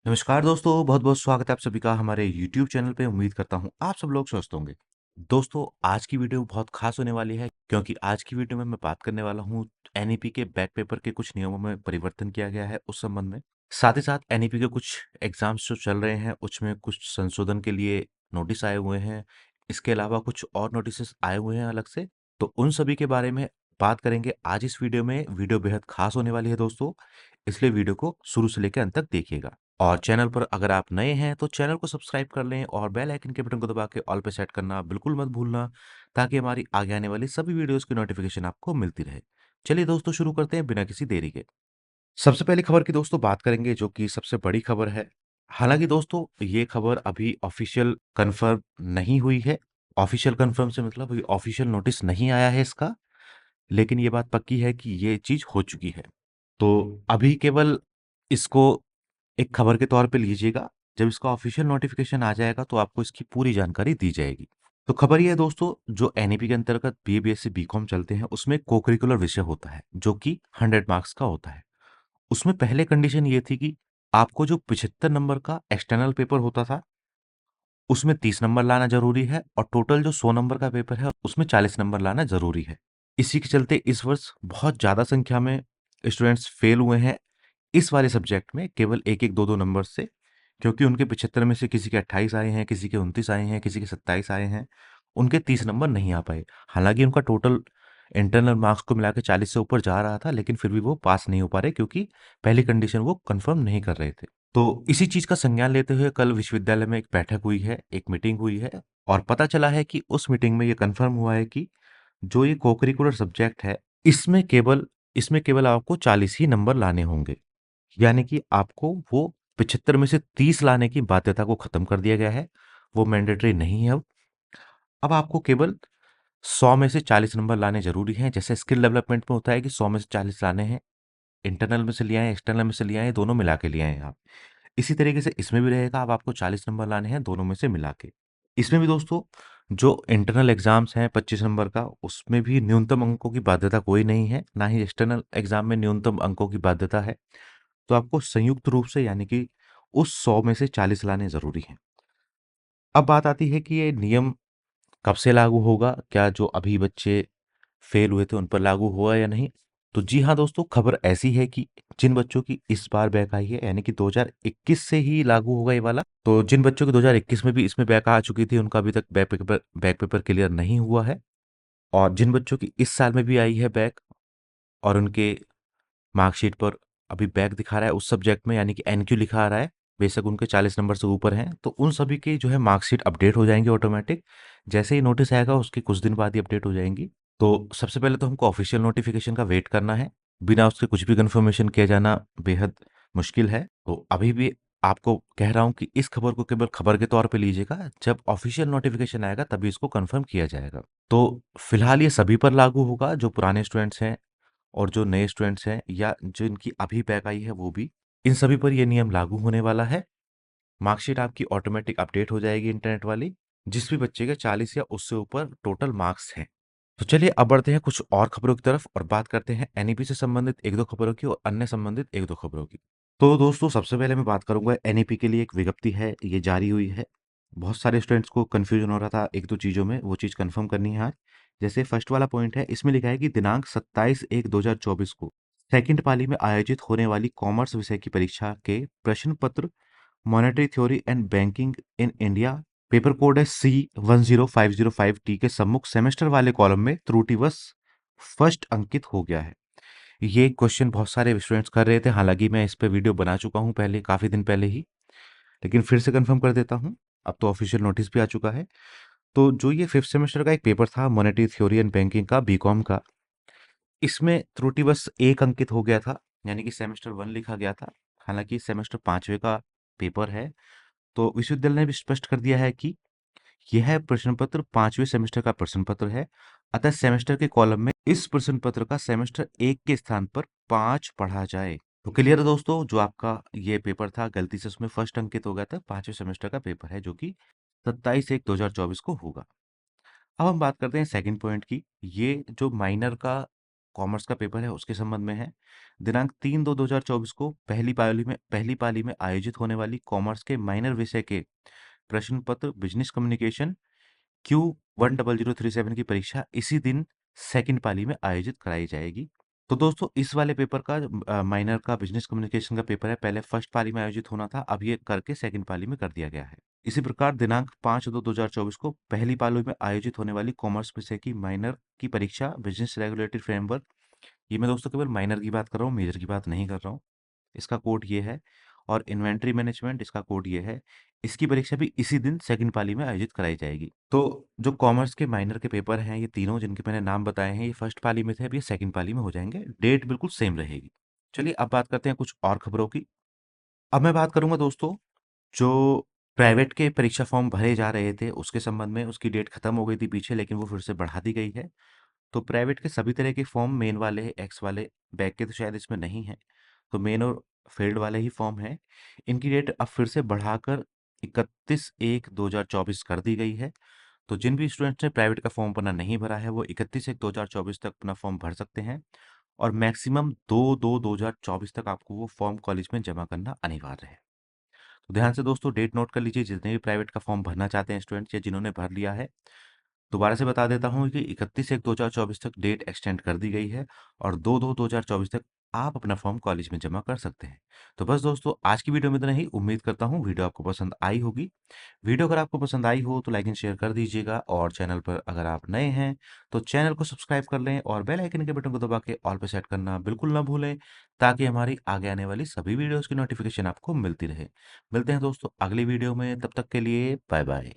नमस्कार दोस्तों, बहुत-बहुत स्वागत है आप सभी का हमारे यूट्यूब चैनल पे। उम्मीद करता हूँ आप सब लोग स्वस्थ होंगे। दोस्तों, आज की वीडियो बहुत खास होने वाली है क्योंकि आज की वीडियो में मैं बात करने वाला हूँ एनईपी के बैक पेपर के कुछ नियमों में परिवर्तन किया गया है उस संबंध में। साथ ही साथ एनईपी के कुछ एग्ज़ाम्स जो चल रहे हैं उसमें कुछ संशोधन के लिए नोटिस आए हुए हैं। इसके अलावा कुछ और नोटिसेस आए हुए हैं अलग से। तो उन सभी के बारे में बात करेंगे आज इस वीडियो में। वीडियो बेहद खास होने वाली है दोस्तों, इसलिए वीडियो को शुरू से लेकर अंत तक देखिएगा। और चैनल पर अगर आप नए हैं तो चैनल को सब्सक्राइब कर लें और बेल आइकन के बटन को दबा के ऑल पे सेट करना बिल्कुल मत भूलना, ताकि हमारी आगे आने वाली सभी वीडियोस की नोटिफिकेशन आपको मिलती रहे। चलिए दोस्तों, शुरू करते हैं बिना किसी देरी के। सबसे पहली खबर की दोस्तों बात करेंगे जो कि सबसे बड़ी खबर है। हालांकि दोस्तों ये खबर अभी ऑफिशियल कंफर्म नहीं हुई है। ऑफिशियल कंफर्म से मतलब अभी ऑफिशियल नोटिस नहीं आया है इसका, लेकिन ये बात पक्की है कि ये चीज हो चुकी है। तो अभी केवल इसको एक खबर के तौर पे लीजिएगा। जब इसका ऑफिशियल नोटिफिकेशन आ जाएगा तो आपको इसकी पूरी जानकारी दी जाएगी। तो खबर ये है दोस्तों, जो एनईपी के अंतर्गत बीए, बीएससी, बीकॉम चलते हैं उसमें को-करिकुलर विषय होता है जो कि 100 मार्क्स का होता है। उसमें पहले कंडीशन ये थी कि आपको जो 75 नंबर का एक्सटर्नल पेपर होता था उसमें 30 नंबर लाना ज़रूरी है और टोटल जो 100 नंबर का पेपर है उसमें 40 नंबर लाना ज़रूरी है। इसी के चलते इस वर्ष बहुत ज़्यादा संख्या में स्टूडेंट्स फेल हुए हैं इस वाले सब्जेक्ट में, केवल 1-1, 2-2 नंबर से। क्योंकि उनके 75 में से किसी के 28 आए हैं, किसी के 29 आए हैं, किसी के 27 आए हैं, उनके 30 नंबर नहीं आ पाए। हालाँकि उनका टोटल इंटरनल मार्क्स को मिला के 40 से ऊपर जा रहा था, लेकिन फिर भी वो पास नहीं हो पा रहे क्योंकि पहली कंडीशन वो कन्फर्म नहीं कर रहे थे। तो इसी चीज़ का संज्ञान लेते हुए कल विश्वविद्यालय में एक बैठक हुई है, एक मीटिंग हुई है और पता चला है कि उस मीटिंग में ये कन्फर्म हुआ है कि जो ये को-करिकुलर सब्जेक्ट है, इसमें केवल आपको 40 ही नंबर लाने होंगे। यानी कि आपको वो 75 में से 30 लाने की बाध्यता को खत्म कर दिया गया है। वो मैंडेटरी नहीं है अब। अब आपको केवल 100 में से 40 नंबर लाने ज़रूरी हैं। जैसे स्किल डेवलपमेंट में होता है कि 100 में से 40 लाने हैं। इंटरनल में से लिए आएँ, एक्सटर्नल में से लिए आएँ, दोनों मिला के लिए आएँ आप। इसी तरीके से इसमें भी रहेगा, अब आपको 40 नंबर लाने हैं दोनों में से मिला के। इसमें भी दोस्तों जो इंटरनल एग्ज़ाम्स हैं 25 नंबर का, उसमें भी न्यूनतम अंकों की बाध्यता कोई नहीं है, ना ही एक्सटर्नल एग्ज़ाम में न्यूनतम अंकों की बाध्यता है। तो आपको संयुक्त रूप से यानी कि उस 100 में से 40 लाने ज़रूरी हैं। अब बात आती है कि ये नियम कब से लागू होगा? क्या जो अभी बच्चे फेल हुए थे उन पर लागू हुआ या नहीं? तो जी हाँ दोस्तों, खबर ऐसी है कि जिन बच्चों की इस बार बैक आई है यानी कि 2021 से ही लागू होगा ये वाला। तो जिन बच्चों की 2021 में भी इसमें बैक आ चुकी थी उनका अभी तक बैक पेपर क्लियर नहीं हुआ है। और जिन बच्चों की इस साल में भी आई है बैक और उनके मार्कशीट पर अभी बैक दिखा रहा है उस सब्जेक्ट में यानी कि एनक्यू लिखा आ रहा है, बेशक उनके 40 नंबर से ऊपर हैं, तो उन सभी की जो है मार्कशीट अपडेट हो जाएँगी ऑटोमैटिक। जैसे ही नोटिस आएगा उसके कुछ दिन बाद ही अपडेट हो जाएँगी। तो सबसे पहले तो हमको ऑफ़िशियल नोटिफ़िकेशन का वेट करना है। बिना उसके कुछ भी कन्फर्मेशन किया जाना बेहद मुश्किल है। तो अभी भी आपको कह रहा हूँ कि इस खबर को केवल खबर के तौर पे लीजिएगा, जब ऑफ़िशियल नोटिफ़िकेशन आएगा तभी इसको कन्फर्म किया जाएगा। तो फिलहाल ये सभी पर लागू होगा, जो पुराने स्टूडेंट्स हैं और जो नए स्टूडेंट्स हैं या जिनकी अभी बैक आई है वो भी, इन सभी पर ये नियम लागू होने वाला है। मार्कशीट आपकी ऑटोमेटिक अपडेट हो जाएगी इंटरनेट वाली, जिस भी बच्चे के 40 या उससे ऊपर टोटल मार्क्स हैं। तो चलिए अब बढ़ते हैं कुछ और खबरों की तरफ और बात करते हैं एनईपी से संबंधित 1-2 खबरों की और अन्य संबंधित 1-2 खबरों की। तो दोस्तों सबसे पहले मैं बात करूँगा एनईपी के लिए एक विज्ञप्ति है, ये जारी हुई है। बहुत सारे स्टूडेंट्स को कन्फ्यूजन हो रहा था 1-2 चीज़ों में, वो चीज़ कन्फर्म करनी है आज। जैसे फर्स्ट वाला पॉइंट है, इसमें लिखा है कि दिनांक 27/1/2024 को सेकंड पाली में आयोजित होने वाली कॉमर्स विषय की परीक्षा के प्रश्न पत्र monetary theory and banking in India, paper code है C10505T के सम्मुख सेमेस्टर वाले कॉलम में त्रुटिवश फर्स्ट अंकित हो गया है। ये क्वेश्चन बहुत सारे स्टूडेंट्स कर रहे थे, हालांकि मैं इस पे वीडियो बना चुका हूँ पहले, काफ़ी दिन पहले ही, लेकिन फिर से कंफर्म कर देता हूँ। अब तो ऑफिशियल नोटिस भी आ चुका है। तो जो ये फिफ्थ सेमेस्टर का एक पेपर था मॉनेटरी थ्योरी एंड बैंकिंग का, बीकॉम का, इसमें त्रुटिवश 1 अंकित हो गया था, यानी कि सेमेस्टर 1 लिखा गया था। हालांकि सेमेस्टर 5वें का पेपर है। तो विश्वविद्यालय ने भी स्पष्ट कर दिया है कि यह प्रश्न पत्र 5वें सेमेस्टर का प्रश्न पत्र है। अतः सेमेस्टर के कॉलम में इस प्रश्न पत्र का सेमेस्टर 1 के स्थान पर 5 पढ़ा जाए। तो क्लियर है दोस्तों, जो आपका ये पेपर था गलती से उसमें फर्स्ट अंकित हो गया था, 5वें सेमेस्टर का पेपर है जो कि 27/1/2024 को होगा। अब हम बात करते हैं सेकंड पॉइंट की। ये जो माइनर का कॉमर्स का पेपर है उसके संबंध में है। दिनांक 3/2/2024 को पहली पाली में आयोजित होने वाली कॉमर्स के माइनर विषय के प्रश्न पत्र बिजनेस कम्युनिकेशन Q10037 की परीक्षा इसी दिन सेकंड पाली में आयोजित कराई जाएगी। तो दोस्तों इस वाले पेपर का माइनर का बिजनेस कम्युनिकेशन का पेपर है, पहले फर्स्ट पाली में आयोजित होना था, अब ये करके सेकंड पाली में कर दिया गया है। इसी प्रकार दिनांक 5/2/2024 को पहली पाली में आयोजित होने वाली कॉमर्स विषय की माइनर की परीक्षा बिजनेस रेगुलेटरी फ्रेमवर्क, ये मैं दोस्तों केवल माइनर की बात कर रहा हूँ, मेजर की बात नहीं कर रहा हूँ। इसका कोड ये है। और इन्वेंट्री मैनेजमेंट, इसका कोड ये है। इसकी परीक्षा भी इसी दिन सेकंड पाली में आयोजित कराई जाएगी। तो जो कॉमर्स के माइनर के पेपर हैं ये तीनों जिनके मैंने नाम बताए हैं, ये फर्स्ट पाली में थे, अब ये सेकंड पाली में हो जाएंगे। डेट बिल्कुल सेम रहेगी। चलिए अब बात करते हैं कुछ और खबरों की। अब मैं बात करूंगा दोस्तों, जो प्राइवेट के परीक्षा फॉर्म भरे जा रहे थे उसके संबंध में। उसकी डेट खत्म हो गई थी पीछे, लेकिन वो फिर से बढ़ा दी गई है। तो प्राइवेट के सभी तरह के फॉर्म, मेन वाले, एक्स वाले, बैक के तो शायद इसमें नहीं है, तो मेन और फील्ड वाले ही फॉर्म हैं। इनकी डेट अब फिर से बढ़ाकर 31/1/2024 कर दी गई है। तो जिन भी स्टूडेंट्स ने प्राइवेट का फॉर्म अपना नहीं भरा है वो 31/1/2024 तक अपना फॉर्म भर सकते हैं। और मैक्सिमम 2/2/2024 तक आपको वो फॉर्म कॉलेज में जमा करना अनिवार्य है। तो ध्यान से दोस्तों डेट नोट कर लीजिए, जितने भी प्राइवेट का फॉर्म भरना चाहते हैं स्टूडेंट्स या जिन्होंने भर लिया है। दोबारा से बता देता हूँ कि 31/1/2024 तक डेट एक्सटेंड कर दी गई है, और 2/2/2024 तक आप अपना फॉर्म कॉलेज में जमा कर सकते हैं। तो बस दोस्तों आज की वीडियो में इतना ही। उम्मीद करता हूँ वीडियो आपको पसंद आई होगी। वीडियो अगर आपको पसंद आई हो तो लाइक एंड शेयर कर दीजिएगा, और चैनल पर अगर आप नए हैं तो चैनल को सब्सक्राइब कर लें और बेल आइकन के बटन को दबा के ऑल पे सेट करना बिल्कुल ना भूलें, ताकि हमारी आगे आने वाली सभी वीडियोस की नोटिफिकेशन आपको मिलती रहे। मिलते हैं दोस्तों अगली वीडियो में, तब तक के लिए बाय बाय।